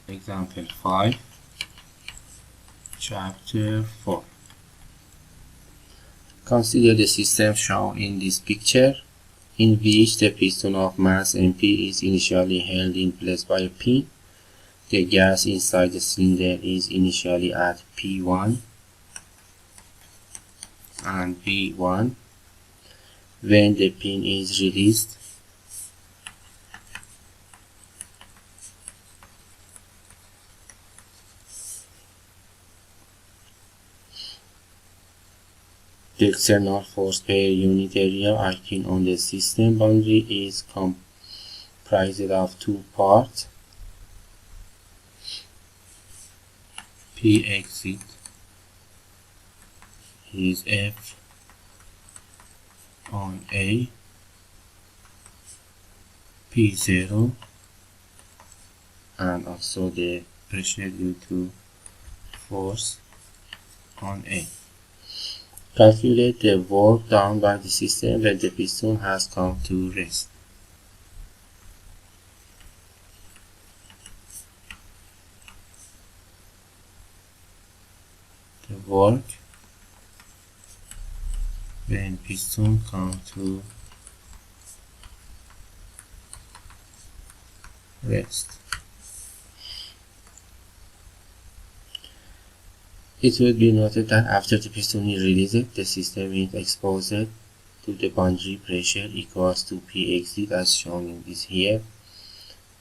Example 5, Chapter 4. Consider the system shown in this picture, in which the piston of mass MP is initially held in place by a pin. The gas inside the cylinder is initially at P1 and V1. When the pin is released, the external force per unit area acting on the system boundary is comprised of two parts. P exit is F on A, P0, and also the pressure due to force on A. Calculate the work done by the system when the piston has come to rest. The work when piston comes to rest. It would be noted that after the piston is released, the system is exposed to the boundary pressure equals to P exit as shown in this here,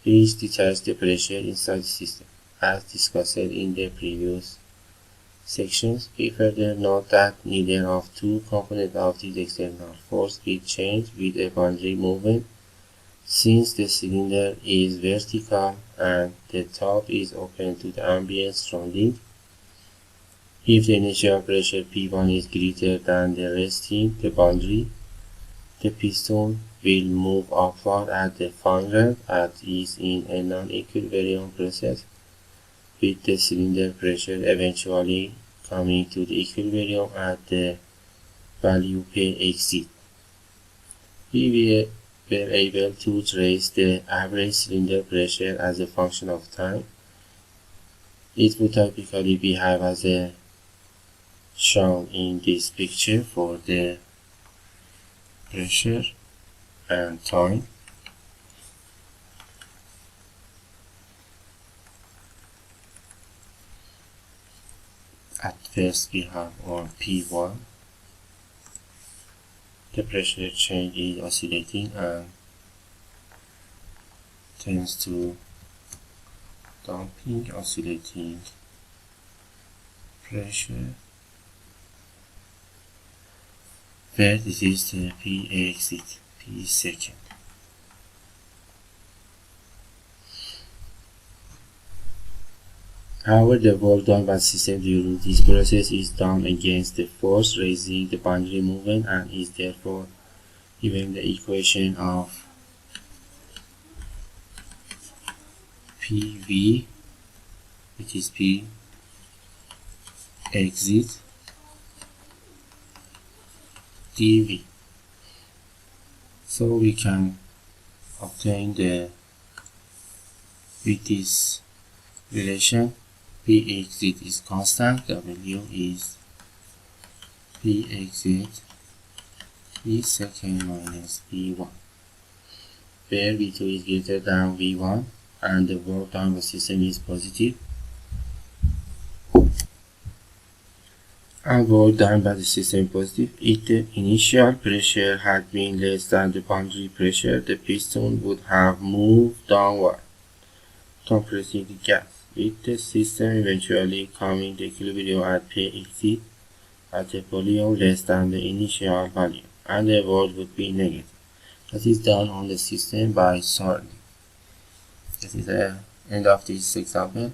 which determines the pressure inside the system, as discussed in the previous sections. We further note that neither of two components of this external force will change with a boundary movement, since the cylinder is vertical and the top is open to the ambient surrounding. If the initial pressure P1 is greater than the resting the boundary, the piston will move upward at the flange as is in a non-equilibrium process, with the cylinder pressure eventually coming to the equilibrium at the value P exit. We were able to trace the average cylinder pressure as a function of time. It would typically behave as a shown in this picture for the pressure and time. At first we have on P1, the pressure change is oscillating and tends to damping oscillating pressure, where this is the P exit, P second. However, the work done by the system during this process is done against the force raising the boundary movement and is therefore given the equation of PV, which is P exit dV. So we can obtain with this relation, P exit is constant, W is P exit P second minus V1, where V2 is greater than V1 and the work done by the system is positive. And work done by the system positive. If the initial pressure had been less than the boundary pressure, the piston would have moved downward, compressing the gas, with the system eventually coming to equilibrium at P exit at a volume less than the initial value, and the work would be negative. That is done on the system by surrounding. This is the end of this example.